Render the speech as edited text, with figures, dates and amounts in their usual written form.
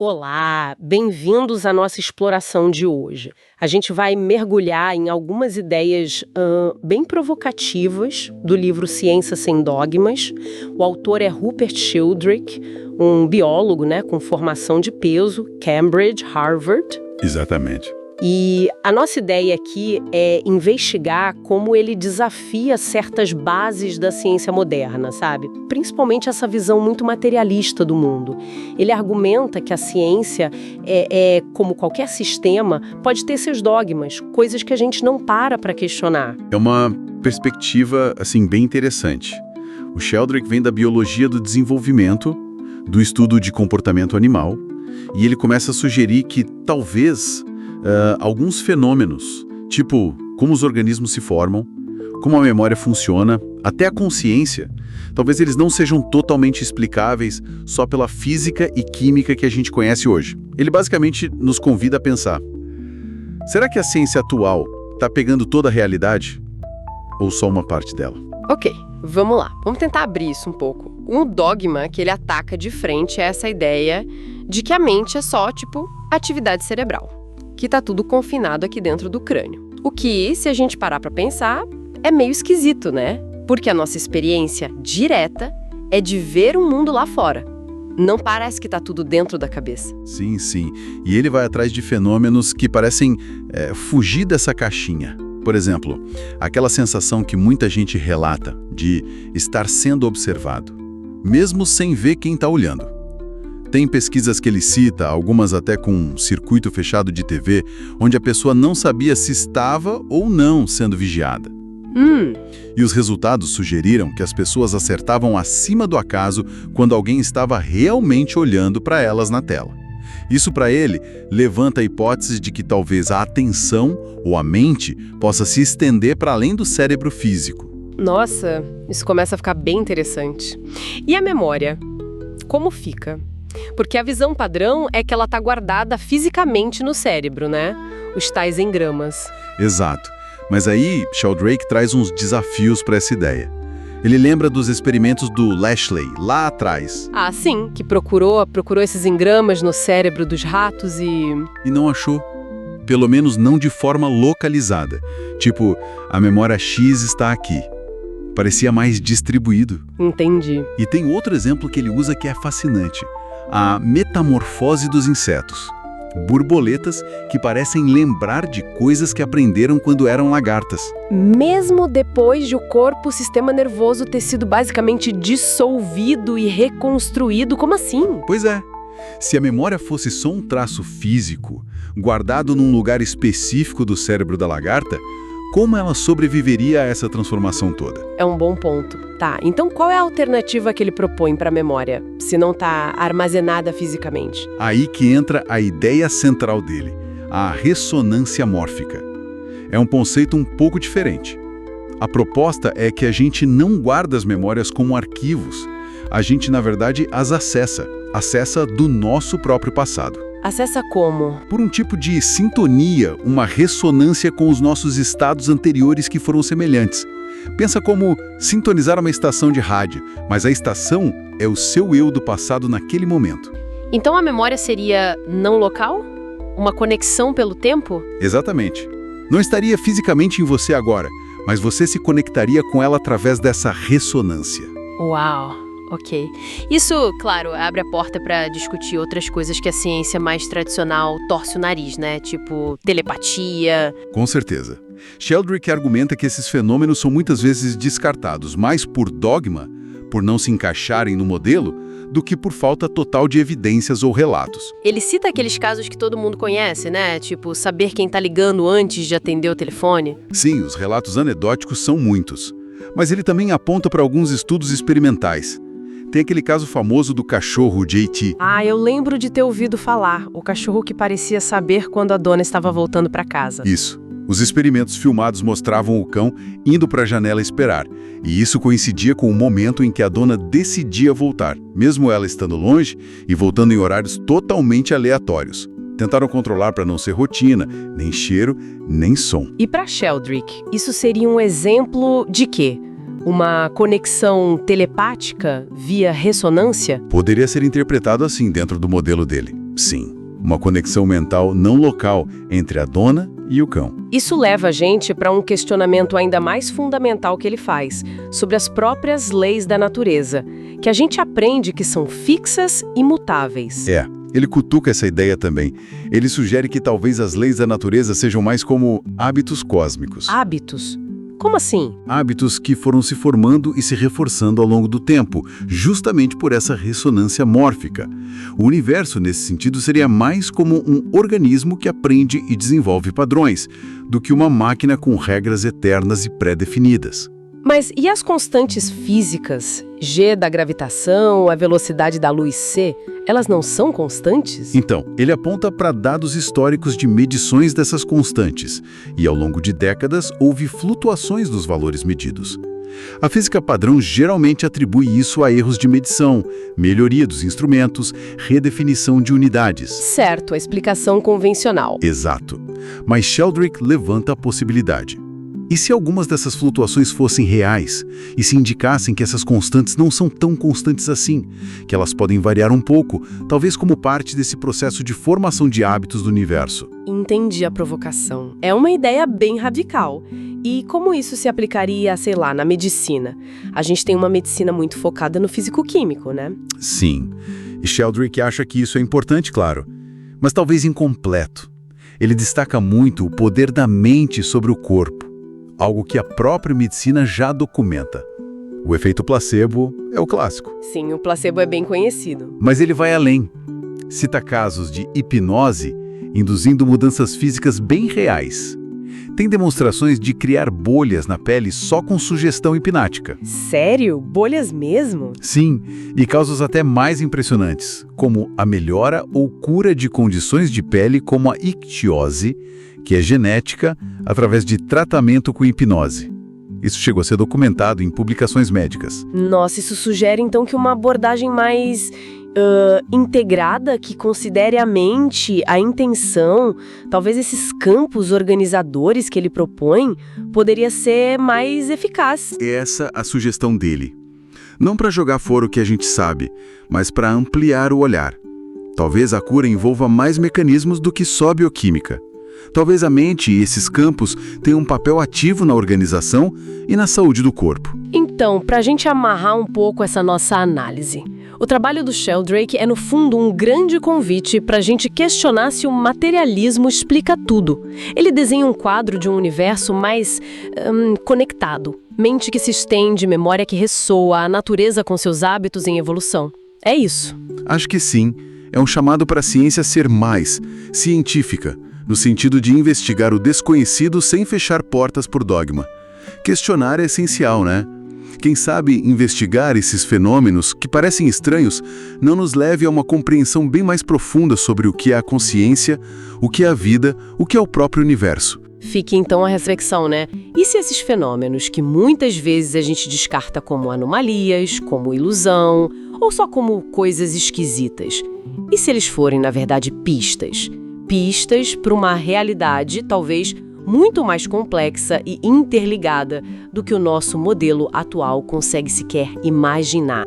Olá, bem-vindos à nossa exploração de hoje. A gente vai mergulhar em algumas ideias bem provocativas do livro Ciência Sem Dogmas. O autor é Rupert Sheldrake, um biólogo, com formação de peso, Cambridge, Harvard. Exatamente. E a nossa ideia aqui é investigar como ele desafia certas bases da ciência moderna, sabe? Principalmente essa visão muito materialista do mundo. Ele argumenta que a ciência como qualquer sistema, pode ter seus dogmas, coisas que a gente não para questionar. É uma perspectiva, bem interessante. O Sheldrake vem da biologia do desenvolvimento, do estudo de comportamento animal, e ele começa a sugerir que talvez alguns fenômenos, tipo como os organismos se formam, como a memória funciona, até a consciência, talvez eles não sejam totalmente explicáveis só pela física e química que a gente conhece hoje. Ele basicamente nos convida a pensar: será que a ciência atual está pegando toda a realidade? Ou só uma parte dela? Ok, vamos lá. Vamos tentar abrir isso um pouco. Um dogma que ele ataca de frente é essa ideia de que a mente é só, atividade cerebral, que tá tudo confinado aqui dentro do crânio. O que, se a gente parar pra pensar, é meio esquisito, né? Porque a nossa experiência direta é de ver um mundo lá fora. Não parece que tá tudo dentro da cabeça. Sim, sim. E ele vai atrás de fenômenos que parecem fugir dessa caixinha. Por exemplo, aquela sensação que muita gente relata de estar sendo observado, mesmo sem ver quem tá olhando. Tem pesquisas que ele cita, algumas até com um circuito fechado de TV, onde a pessoa não sabia se estava ou não sendo vigiada. E os resultados sugeriram que as pessoas acertavam acima do acaso quando alguém estava realmente olhando para elas na tela. Isso, para ele, levanta a hipótese de que talvez a atenção ou a mente possa se estender para além do cérebro físico. Nossa, isso começa a ficar bem interessante. E a memória? Como fica? Porque a visão padrão é que ela está guardada fisicamente no cérebro, né? Os tais engramas. Exato. Mas aí, Sheldrake traz uns desafios para essa ideia. Ele lembra dos experimentos do Lashley, lá atrás. Ah, sim, que procurou esses engramas no cérebro dos ratos e não achou. Pelo menos não de forma localizada. Tipo, a memória X está aqui. Parecia mais distribuído. Entendi. E tem outro exemplo que ele usa que é fascinante. A metamorfose dos insetos. Borboletas que parecem lembrar de coisas que aprenderam quando eram lagartas. Mesmo depois de o sistema nervoso ter sido basicamente dissolvido e reconstruído, como assim? Pois é. Se a memória fosse só um traço físico, guardado num lugar específico do cérebro da lagarta, como ela sobreviveria a essa transformação toda? É um bom ponto. Tá, então qual é a alternativa que ele propõe para a memória, se não está armazenada fisicamente? Aí que entra a ideia central dele, a ressonância mórfica. É um conceito um pouco diferente. A proposta é que a gente não guarda as memórias como arquivos. A gente, na verdade, as acessa do nosso próprio passado. Acessa como? Por um tipo de sintonia, uma ressonância com os nossos estados anteriores que foram semelhantes. Pensa como sintonizar uma estação de rádio, mas a estação é o seu eu do passado naquele momento. Então a memória seria não local? Uma conexão pelo tempo? Exatamente. Não estaria fisicamente em você agora, mas você se conectaria com ela através dessa ressonância. Uau! Ok. Isso, claro, abre a porta para discutir outras coisas que a ciência mais tradicional torce o nariz, né? Tipo telepatia. Com certeza. Sheldrake argumenta que esses fenômenos são muitas vezes descartados, mais por dogma, por não se encaixarem no modelo, do que por falta total de evidências ou relatos. Ele cita aqueles casos que todo mundo conhece, né? Tipo, saber quem tá ligando antes de atender o telefone. Sim, os relatos anedóticos são muitos. Mas ele também aponta para alguns estudos experimentais. Tem aquele caso famoso do cachorro JT. Ah, eu lembro de ter ouvido falar. O cachorro que parecia saber quando a dona estava voltando para casa. Isso. Os experimentos filmados mostravam o cão indo para a janela esperar. E isso coincidia com o momento em que a dona decidia voltar, mesmo ela estando longe e voltando em horários totalmente aleatórios. Tentaram controlar para não ser rotina, nem cheiro, nem som. E para Sheldrake, isso seria um exemplo de quê? Uma conexão telepática via ressonância? Poderia ser interpretado assim dentro do modelo dele. Sim, uma conexão mental não local entre a dona e o cão. Isso leva a gente para um questionamento ainda mais fundamental que ele faz, sobre as próprias leis da natureza, que a gente aprende que são fixas e mutáveis. Ele cutuca essa ideia também. Ele sugere que talvez as leis da natureza sejam mais como hábitos cósmicos. Hábitos? Como assim? Hábitos que foram se formando e se reforçando ao longo do tempo, justamente por essa ressonância mórfica. O universo, nesse sentido, seria mais como um organismo que aprende e desenvolve padrões, do que uma máquina com regras eternas e pré-definidas. Mas e as constantes físicas? G da gravitação, a velocidade da luz C, elas não são constantes? Então, ele aponta para dados históricos de medições dessas constantes, e ao longo de décadas houve flutuações dos valores medidos. A física padrão geralmente atribui isso a erros de medição, melhoria dos instrumentos, redefinição de unidades. Certo, a explicação convencional. Exato. Mas Sheldrake levanta a possibilidade. E se algumas dessas flutuações fossem reais, e se indicassem que essas constantes não são tão constantes assim, que elas podem variar um pouco, talvez como parte desse processo de formação de hábitos do universo? Entendi a provocação. É uma ideia bem radical. E como isso se aplicaria, sei lá, na medicina? A gente tem uma medicina muito focada no físico-químico, né? Sim. E Sheldrake acha que isso é importante, claro, mas talvez incompleto. Ele destaca muito o poder da mente sobre o corpo, algo que a própria medicina já documenta. O efeito placebo é o clássico. Sim, o placebo é bem conhecido. Mas ele vai além. Cita casos de hipnose, induzindo mudanças físicas bem reais. Tem demonstrações de criar bolhas na pele só com sugestão hipnática. Sério? Bolhas mesmo? Sim, e casos até mais impressionantes, como a melhora ou cura de condições de pele como a ictiose, que é genética, através de tratamento com hipnose. Isso chegou a ser documentado em publicações médicas. Nossa, isso sugere então que uma abordagem mais integrada, que considere a mente, a intenção, talvez esses campos organizadores que ele propõe, poderia ser mais eficaz. Essa é a sugestão dele. Não para jogar fora o que a gente sabe, mas para ampliar o olhar. Talvez a cura envolva mais mecanismos do que só bioquímica. Talvez a mente e esses campos tenham um papel ativo na organização e na saúde do corpo. Então, para a gente amarrar um pouco essa nossa análise, o trabalho do Sheldrake é, no fundo, um grande convite para a gente questionar se o materialismo explica tudo. Ele desenha um quadro de um universo mais conectado. Mente que se estende, memória que ressoa, a natureza com seus hábitos em evolução. É isso. Acho que sim. É um chamado para a ciência ser mais científica, no sentido de investigar o desconhecido sem fechar portas por dogma. Questionar é essencial, né? Quem sabe investigar esses fenômenos, que parecem estranhos, não nos leve a uma compreensão bem mais profunda sobre o que é a consciência, o que é a vida, o que é o próprio universo. Fique então a reflexão, né? E se esses fenômenos que muitas vezes a gente descarta como anomalias, como ilusão, ou só como coisas esquisitas? E se eles forem, na verdade, pistas? Pistas para uma realidade, talvez, muito mais complexa e interligada do que o nosso modelo atual consegue sequer imaginar.